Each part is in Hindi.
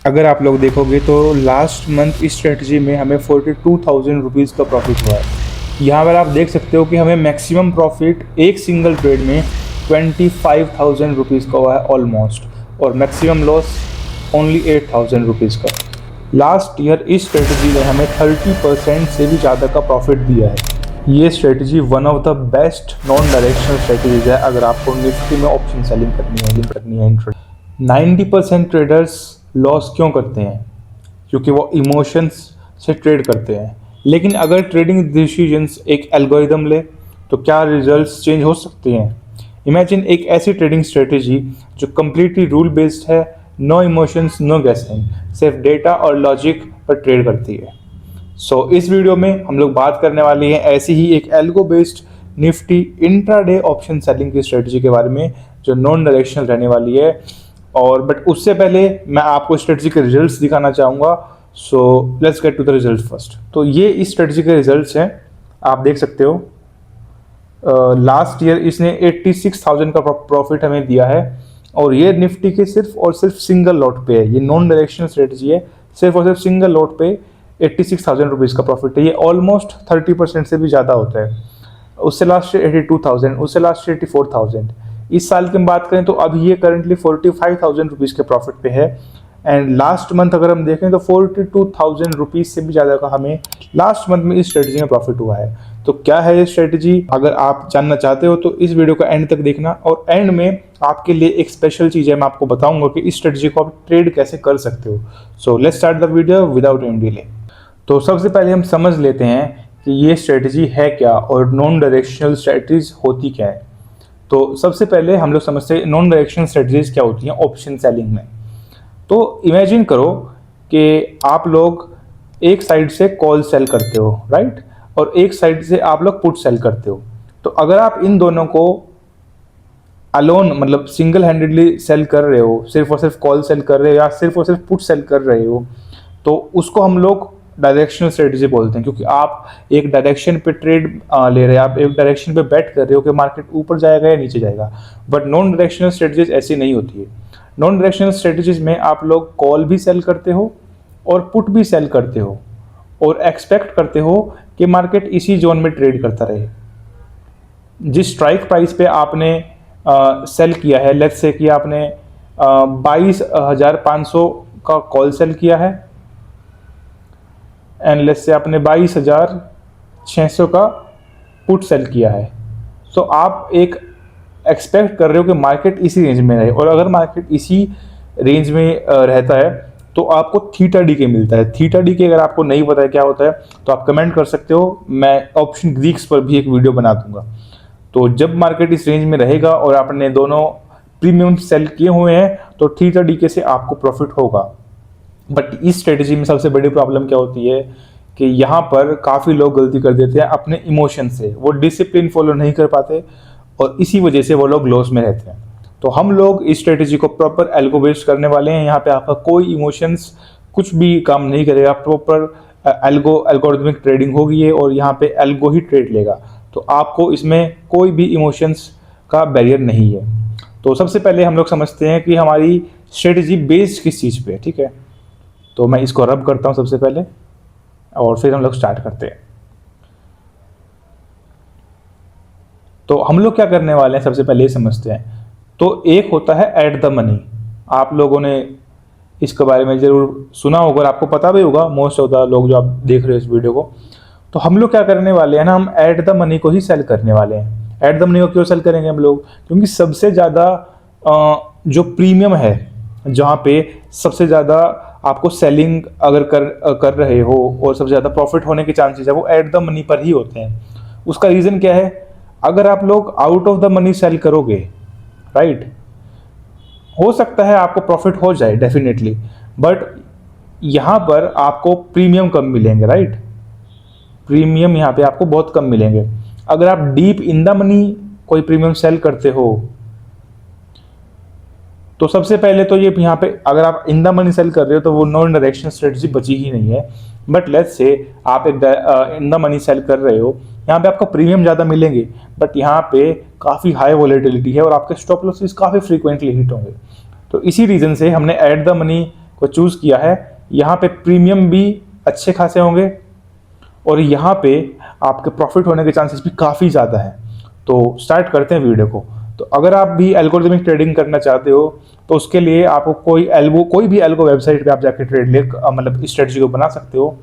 अगर आप लोग देखोगे तो लास्ट मंथ इस स्ट्रेटजी में हमें 42,000 रुपीज़ का प्रॉफिट हुआ है। यहाँ पर आप देख सकते हो कि हमें मैक्सिमम प्रॉफिट एक सिंगल ट्रेड में 25,000 रुपीज़ का हुआ है ऑलमोस्ट, और मैक्सिमम लॉस ओनली 8,000 रुपीज़ का। लास्ट ईयर इस स्ट्रेटजी ने हमें 30% से भी ज़्यादा का प्रॉफिट दिया है। ये strategy one of the best non directional strategies है अगर आपको निफ्टी में ऑप्शन सेलिंग करनी है 90% ट्रेडर्स लॉस क्यों करते हैं? क्योंकि वो इमोशंस से ट्रेड करते हैं। लेकिन अगर ट्रेडिंग डिसीजंस एक एल्गोरिदम ले तो क्या रिजल्ट्स चेंज हो सकते हैं? इमेजिन एक ऐसी ट्रेडिंग स्ट्रेटेजी जो कम्प्लीटली रूल बेस्ड है, नो इमोशंस, नो गेसिंग, सिर्फ डेटा और लॉजिक पर ट्रेड करती है। इस वीडियो में हम लोग बात करने वाले हैं ऐसी ही एक algo based Nifty intraday option selling की स्ट्रेटजी के बारे में जो नॉन डायरेक्शनल रहने वाली है। और बट उससे पहले मैं आपको स्ट्रेटजी के रिजल्ट्स दिखाना चाहूँगा। Let's get to the result first. तो ये इस स्ट्रेटजी के रिजल्ट्स हैं, आप देख सकते हो। लास्ट ईयर इसने 86,000 का प्रॉफिट हमें दिया है, और ये निफ्टी के सिर्फ और सिर्फ सिंगल लॉट पे है। ये नॉन डायरेक्शनल स्ट्रेटजी है, सिर्फ और सिर्फ सिंगल लॉट पे 86,000 रुपीज़ का प्रॉफिट है। ये ऑलमोस्ट 30% से भी ज़्यादा होता है। उससे लास्ट ईयर 82,000, उससे लास्ट ईयर 84,000। इस साल की हम बात करें तो अभी ये करंटली 45,000 रुपीज़ के प्रॉफिट पे है। एंड लास्ट मंथ अगर हम देखें तो 42,000 रुपीज़ से भी ज़्यादा का हमें लास्ट मंथ में इस स्ट्रेटजी में प्रॉफिट हुआ है। तो क्या है ये स्ट्रेटजी? अगर आप जानना चाहते हो तो इस वीडियो को एंड तक देखना, और एंड में आपके लिए एक स्पेशल चीज़ है, मैं आपको बताऊंगा कि इस स्ट्रेटजी को आप ट्रेड कैसे कर सकते हो। Let's start the video without any delay. तो सबसे पहले हम समझ लेते हैं कि ये स्ट्रेटजी है क्या और नॉन डायरेक्शनल स्ट्रेटजीज होती क्या है। तो सबसे पहले हम लोग समझते हैं नॉन डायरेक्शनल स्ट्रेटजीज क्या होती हैं ऑप्शन सेलिंग में। तो इमेजिन करो कि आप लोग एक साइड से कॉल सेल करते हो, राइट, और एक साइड से आप लोग पुट सेल करते हो। तो अगर आप इन दोनों को अलोन मतलब सिंगल हैंडेडली सेल कर रहे हो, सिर्फ और सिर्फ कॉल सेल कर रहे हो या सिर्फ और सिर्फ पुट सेल कर रहे हो, तो उसको हम लोग डायरेक्शनल स्ट्रेटजी बोलते हैं, क्योंकि आप एक डायरेक्शन पे ट्रेड ले रहे हैं, आप एक डायरेक्शन पे बैट कर रहे हो कि मार्केट ऊपर जाएगा या नीचे जाएगा। बट नॉन डायरेक्शनल स्ट्रेटजीज ऐसी नहीं होती है। नॉन डायरेक्शनल स्ट्रेटजीज में आप लोग कॉल भी सेल करते हो और पुट भी सेल करते हो, और एक्सपेक्ट करते हो कि मार्केट इसी जोन में ट्रेड करता रहे। जिस स्ट्राइक प्राइस पे आपने सेल किया है, लेट्स से कि आपने 22,500 का कॉल सेल किया है, एंड लेट्स से आपने 22,600 का पुट सेल किया है। सो आप एक एक्सपेक्ट कर रहे हो कि मार्केट इसी रेंज में रहे, और अगर मार्केट इसी रेंज में रहता है तो आपको थीटा डी के मिलता है। थीटा डी के अगर आपको नहीं पता है क्या होता है तो आप कमेंट कर सकते हो, मैं ऑप्शन ग्रीक्स पर भी एक वीडियो बना दूंगा। तो जब मार्केट इस रेंज में रहेगा और आपने दोनों प्रीमियम सेल किए हुए हैं तो थीटा डी के से आपको प्रॉफिट होगा। बट इस स्ट्रेटजी में सबसे बड़ी प्रॉब्लम क्या होती है कि यहाँ पर काफ़ी लोग गलती कर देते हैं अपने इमोशन से, वो डिसिप्लिन फॉलो नहीं कर पाते, और इसी वजह से वो लोग लॉस में रहते हैं। तो हम लोग इस स्ट्रेटजी को प्रॉपर एल्गो बेस्ड करने वाले हैं। यहाँ पे आपका कोई इमोशंस कुछ भी काम नहीं करेगा, प्रॉपर एल्गोरिथमिक ट्रेडिंग होगी है, और यहाँ पे एल्गो ही ट्रेड लेगा। तो आपको इसमें कोई भी इमोशंस का बैरियर नहीं है। तो सबसे पहले हम लोग समझते हैं कि हमारी स्ट्रेटजी बेस्ड किस चीज़ पे है, ठीक है। तो मैं इसको रब करता हूँ सबसे पहले, और फिर हम लोग स्टार्ट करते हैं। तो हम लोग क्या करने वाले हैं सबसे पहले ये समझते हैं। तो एक होता है एट द मनी, आप लोगों ने इसके बारे में ज़रूर सुना होगा और आपको पता भी होगा, मोस्ट ऑफ द लोग जो आप देख रहे हो इस वीडियो को। तो हम लोग क्या करने वाले हैं ना, हम एट द मनी को ही सेल करने वाले हैं। एट द मनी को क्यों सेल करेंगे हम लोग? क्योंकि सबसे ज़्यादा जो प्रीमियम है, जहाँ पे सबसे ज़्यादा आपको सेलिंग अगर कर रहे हो और सबसे ज़्यादा प्रॉफिट होने के चांसेस है वो एट द मनी पर ही होते हैं। उसका रीज़न क्या है? अगर आप लोग out of the money sell करोगे, राइट, हो सकता है आपको प्रॉफिट हो जाए डेफिनेटली, बट यहाँ पर आपको प्रीमियम कम मिलेंगे, राइट। प्रीमियम यहाँ पे आपको बहुत कम मिलेंगे। अगर आप डीप इन द मनी कोई प्रीमियम सेल करते हो तो सबसे पहले तो ये यहाँ पे अगर आप इन द मनी सेल कर रहे हो तो वो नॉन डायरेक्शनल स्ट्रेटजी बची ही नहीं है। बट लेट्स से आप एक इन द मनी सेल कर रहे हो, यहाँ पे आपको प्रीमियम ज़्यादा मिलेंगे, बट यहाँ पे काफ़ी हाई वॉलेटिलिटी है और आपके स्टॉप लॉसेस काफ़ी फ्रीक्वेंटली हिट होंगे। तो इसी रीज़न से हमने एट द मनी को चूज़ किया है, यहाँ पे प्रीमियम भी अच्छे खासे होंगे और यहाँ पे आपके प्रॉफिट होने के चांसेस भी काफ़ी ज़्यादा हैं। तो स्टार्ट करते हैं वीडियो को। तो अगर आप भी एल्गोरिथमिक ट्रेडिंग करना चाहते हो तो उसके लिए आपको कोई भी एल्गो वेबसाइट पे आप जाके मतलब स्ट्रेटजी को बना सकते हो।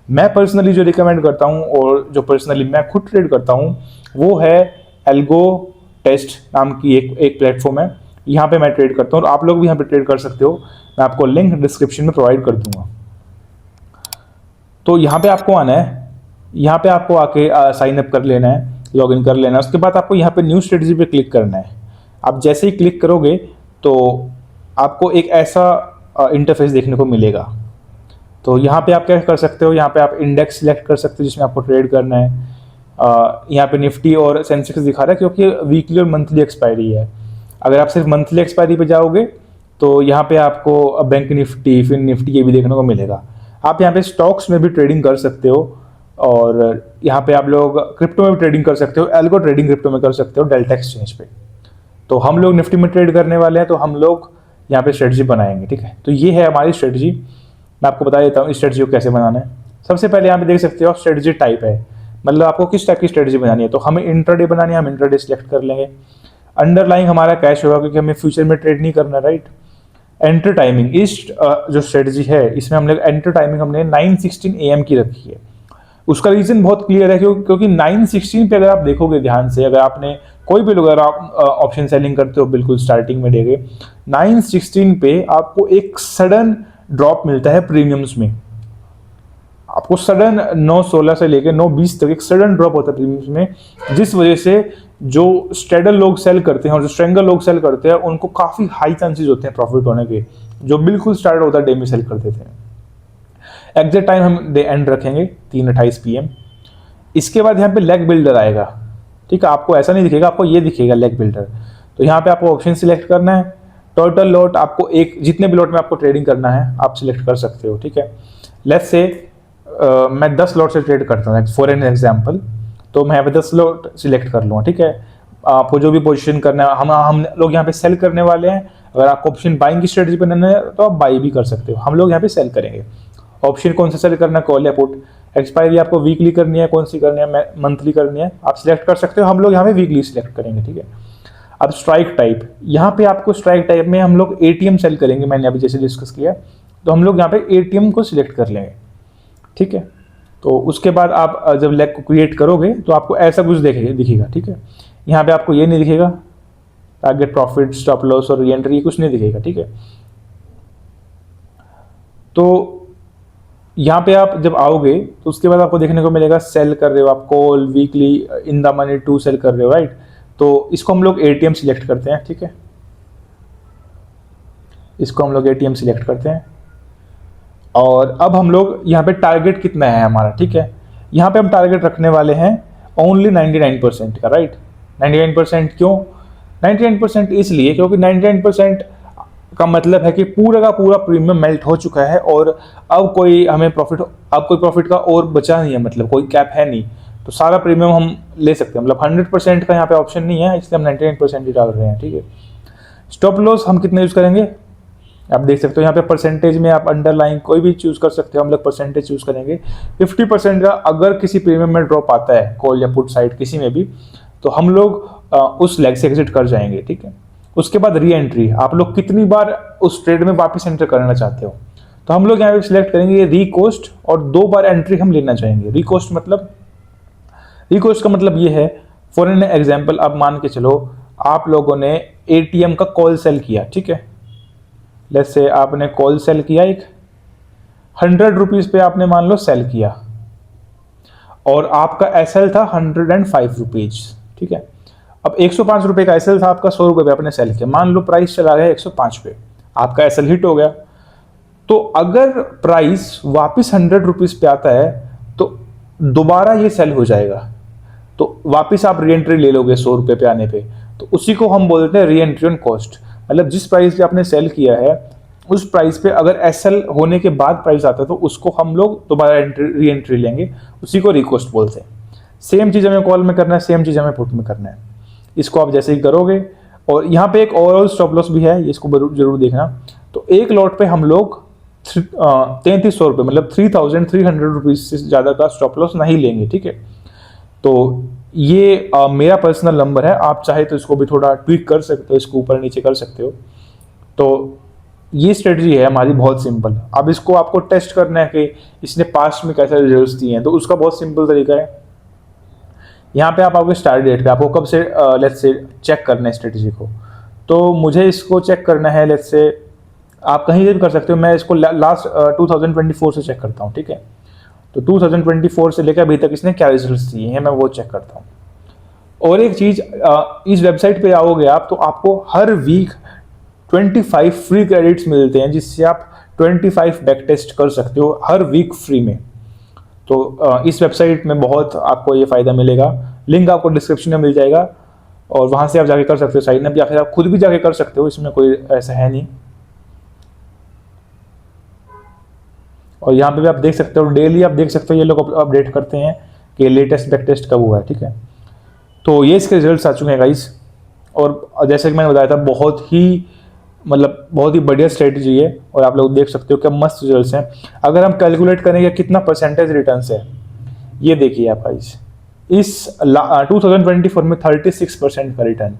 मैं पर्सनली जो रिकमेंड करता हूँ और जो पर्सनली मैं खुद ट्रेड करता हूँ वो है एल्गो टेस्ट नाम की एक प्लेटफॉर्म है। यहाँ पे मैं ट्रेड करता हूँ और आप लोग भी यहाँ पे ट्रेड कर सकते हो। मैं आपको लिंक डिस्क्रिप्शन में प्रोवाइड कर दूंगा। तो यहाँ पे आपको आना है, यहाँ पे आपको आके साइन अप कर लेना है, लॉगिन कर लेना है। उसके बाद आपको यहाँ पे न्यू स्ट्रेटजी पे क्लिक करना है। आप जैसे ही क्लिक करोगे तो आपको एक ऐसा इंटरफेस देखने को मिलेगा। तो यहाँ पे आप क्या कर सकते हो, यहाँ पे आप इंडेक्स सिलेक्ट कर सकते हो जिसमें आपको ट्रेड करना है। यहाँ पे निफ्टी और सेंसेक्स दिखा रहा है क्योंकि वीकली और मंथली एक्सपायरी है। अगर आप सिर्फ मंथली एक्सपायरी पे जाओगे तो यहाँ पे आपको बैंक निफ्टी, फिर निफ्टी ये भी देखने को मिलेगा। आप यहाँ पे स्टॉक्स में भी ट्रेडिंग कर सकते हो और यहाँ पे आप लोग क्रिप्टो में भी ट्रेडिंग कर सकते हो, एल्गो ट्रेडिंग क्रिप्टो में कर सकते हो डेल्टा एक्सचेंज पे। तो हम लोग निफ्टी में ट्रेड करने वाले हैं तो हम लोग यहाँ पे स्ट्रेटजी बनाएंगे, ठीक है। तो ये है हमारी स्ट्रेटजी। मैं आपको बता देता हूँ इस स्ट्रेटजी को कैसे बनाना है। सबसे पहले यहाँ पे देख सकते हो स्ट्रेटजी टाइप है, मतलब आपको किस टाइप की स्ट्रेटजी बनानी है। तो हमें इंट्राडे बनानी है, हम इंट्राडे सिलेक्ट कर लेंगे। अंडरलाइंग हमारा कैश होगा क्योंकि हमें फ्यूचर में ट्रेड नहीं करना, राइट। एंटर टाइमिंग, इस जो स्ट्रेटजी है इसमें हमने एंटर टाइमिंग हमने 9:16 AM की रखी है। उसका रीजन बहुत क्लियर है क्योंकि 9:16 पे अगर आप देखोगे ध्यान से, अगर आपने कोई भी लोग अगर आप ऑप्शन सेलिंग करते हो बिल्कुल स्टार्टिंग में देखे 9:16 पे आपको एक सडन ड्रॉप मिलता है प्रीमियम्स में। आपको सडन 9:16 से लेकर 9:20 तक एक सडन ड्रॉप होता है प्रीमियम्स में, जिस वजह से जो स्ट्रेडर लोग सेल करते हैं और जो स्ट्रेंगर लोग सेल करते हैं उनको काफ़ी हाई चांसेस होते हैं प्रॉफिट होने के। जो बिल्कुल स्टार्ट होता है डे में सेल कर देते हैं। एग्जैक्ट टाइम हम डे एंड रखेंगे 3:28 PM। इसके बाद यहाँ पे लेग बिल्डर आएगा, ठीक है। आपको ऐसा नहीं दिखेगा, आपको ये दिखेगा लेग बिल्डर। तो यहाँ पे आपको ऑप्शन सिलेक्ट करना है। टोटल लॉट आपको जितने भी लॉट में आपको ट्रेडिंग करना है आप सिलेक्ट कर सकते हो, ठीक है। लेट्स से मैं 10 लॉट से ट्रेड करता हूँ फॉर एन एग्जाम्पल, तो मैं यहाँ पे 10 लॉट सिलेक्ट कर लूँगा, ठीक है। आपको जो भी पोजीशन करना है, हम लोग यहाँ पे सेल करने वाले हैं। अगर आपको ऑप्शन बाइंग की स्ट्रेटजी बनाना है तो आप बाई भी कर सकते हो। हम लोग यहाँ पे सेल करेंगे। ऑप्शन कौन सा सेल करना है, कॉल या पुट। एक्सपायरी आपको वीकली करनी है, कौन सी करनी है, मंथली करनी है, आप सिलेक्ट कर सकते हो। हम लोग यहाँ पे वीकली सिलेक्ट करेंगे, ठीक है। अब स्ट्राइक टाइप, यहाँ पे आपको स्ट्राइक टाइप में हम लोग ATM सेल करेंगे। मैंने अभी जैसे डिस्कस किया, तो हम लोग यहाँ पे ATM को सिलेक्ट कर लेंगे, ठीक है। तो उसके बाद आप जब लेग को क्रिएट करोगे तो आपको ऐसा कुछ दिखेगा, ठीक है। यहाँ पे आपको ये नहीं दिखेगा टारगेट, प्रॉफिट, स्टॉप लॉस और रीएंट्री, कुछ नहीं दिखेगा, ठीक है। तो यहाँ पे आप जब आओगे तो उसके बाद आपको देखने को मिलेगा सेल कर रहे हो आप call, weekly, in the money, to sell कर रहे हो, राइट। तो इसको हम लोग ATM सिलेक्ट करते हैं, ठीक है। इसको हम लोग ATM सिलेक्ट करते हैं और अब हम लोग यहाँ पे टारगेट कितना है हमारा, ठीक है। यहाँ पे हम टारगेट रखने वाले हैं ओनली 99% का, राइट। 99% क्यों? 99% इसलिए क्योंकि 99% का मतलब है कि पूरा का पूरा प्रीमियम मेल्ट हो चुका है और अब कोई प्रॉफिट का और बचा नहीं है, मतलब कोई कैप है नहीं। तो सारा प्रीमियम हम ले सकते हैं, मतलब 100% का यहाँ पे ऑप्शन नहीं है, इसलिए हम 99% ही डाल रहे हैं, ठीक है। स्टॉप लॉस हम कितना यूज़ करेंगे आप देख सकते हो यहाँ पे परसेंटेज में, आप अंडरलाइन कोई भी चूज़ कर सकते हो। हम लोग परसेंटेज चूज़ करेंगे 50% का। अगर किसी प्रीमियम में ड्रॉप आता है कॉल या पुट साइड किसी में भी, तो हम लोग उस लेग से एग्जिट कर जाएंगे, ठीक है। उसके बाद री एंट्री, आप लोग कितनी बार उस ट्रेड में वापस एंटर करना चाहते हो, तो हम लोग यहाँ पे सिलेक्ट करेंगे री कोस्ट और 2 बार एंट्री हम लेना चाहेंगे। री कोस्ट का मतलब ये है, फॉर एन एग्जाम्पल आप मान के चलो आप लोगों ने ATM का कॉल सेल किया, ठीक है। लेट्स से आपने कॉल सेल किया, एक 100 रुपीज़ पे आपने मान लो सेल किया और आपका SL था 105 रुपीज़, ठीक है। अब 105 रुपये का SL था आपका, 100 रुपये पे आपने सेल किया। मान लो प्राइस चला गया 105 पे, आपका SL हिट हो गया। तो अगर प्राइस वापस 100 रुपीज़ पे आता है तो दोबारा ये सेल हो जाएगा, तो वापस आप री एंट्री ले लोगे 100 रुपये पे आने पे। तो उसी को हम बोलते हैं री एंट्री ऑन कॉस्ट। मतलब जिस प्राइस पे आपने सेल किया है उस प्राइस पे अगर SL होने के बाद प्राइस आता है तो उसको हम लोग दोबारा री एंट्री लेंगे, उसी को रिकॉस्ट बोलते हैं। सेम चीज़ हमें कॉल में करना है, सेम चीज़ हमें पुट में करना है। इसको आप जैसे ही करोगे, और यहाँ पे एक ओवरऑल स्टॉप लॉस भी है, इसको जरूर देखना। तो एक लॉट पे हम लोग ₹3300, मतलब 3300 रुपीज़ से ज़्यादा का स्टॉप लॉस नहीं लेंगे, ठीक है। तो ये मेरा पर्सनल नंबर है, आप चाहे तो इसको भी थोड़ा ट्विक कर सकते हो, इसको ऊपर नीचे कर सकते हो। तो ये स्ट्रेटजी है हमारी, बहुत सिंपल। अब इसको आपको टेस्ट करना है कि इसने पास्ट में कैसे रिजल्ट्स दिए हैं, तो उसका बहुत सिंपल तरीका है। यहाँ पे आप आओगे स्टार्ट डेट पे, आपको कब से लेट्स से चेक करना है स्ट्रेटजी को। तो मुझे इसको चेक करना है, लेट्स से आप कहीं से भी कर सकते हो, मैं इसको लास्ट 2024 से चेक करता हूँ, ठीक है। तो 2024 से लेकर अभी तक इसने क्या रिजल्ट्स दिए हैं, मैं वो चेक करता हूँ। और एक चीज़, इस वेबसाइट पे आओगे आप, तो आपको हर वीक 25 फ्री क्रेडिट्स मिलते हैं, जिससे आप 25 बैक टेस्ट कर सकते हो हर वीक फ्री में। तो इस वेबसाइट में बहुत आपको ये फ़ायदा मिलेगा, लिंक आपको डिस्क्रिप्शन में मिल जाएगा, और वहाँ से आप जाके कर सकते हो साइन अप, या फिर आप खुद भी जाके कर सकते हो, इसमें कोई ऐसा है नहीं। और यहाँ पे भी आप देख सकते हो, डेली आप देख सकते हो ये लोग अपडेट करते हैं कि लेटेस्ट बैक टेस्ट कब हुआ है, ठीक है। तो ये इसके रिजल्ट्स आ चुके हैं गाइस, और जैसे कि मैंने बताया था, बहुत ही बढ़िया स्ट्रेटजी है, और आप लोग देख सकते हो कि मस्त रिजल्ट्स हैं। अगर हम कैलकुलेट करेंगे कितना परसेंटेज रिटर्न्स है, ये देखिए आप गाइस, इस 2024 में 36% का रिटर्न,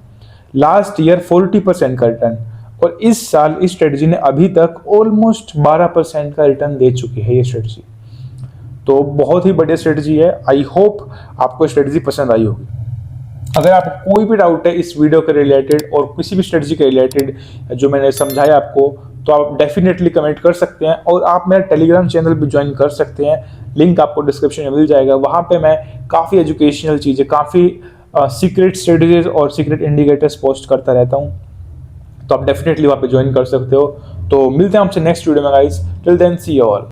लास्ट ईयर 40% का रिटर्न, और इस साल इस स्ट्रेटजी ने अभी तक ऑलमोस्ट 12% का रिटर्न दे चुकी है ये स्ट्रेटजी। तो बहुत ही बढ़िया स्ट्रेटजी है। आई होप आपको स्ट्रेटजी पसंद आई होगी। अगर आपको कोई भी डाउट है इस वीडियो के रिलेटेड और किसी भी स्ट्रेटजी के रिलेटेड जो मैंने समझाया आपको, तो आप डेफिनेटली कमेंट कर सकते हैं, और आप मेरा टेलीग्राम चैनल भी ज्वाइन कर सकते हैं, लिंक आपको डिस्क्रिप्शन में मिल जाएगा। वहाँ पे मैं काफ़ी एजुकेशनल चीज़ें, काफ़ी सीक्रेट स्ट्रेटजीज और सीक्रेट इंडिकेटर्स पोस्ट करता रहता हूँ, तो आप डेफिनेटली वहाँ पे ज्वाइन कर सकते हो। तो मिलते हैं आपसे नेक्स्ट वीडियो में guys, till then see you all.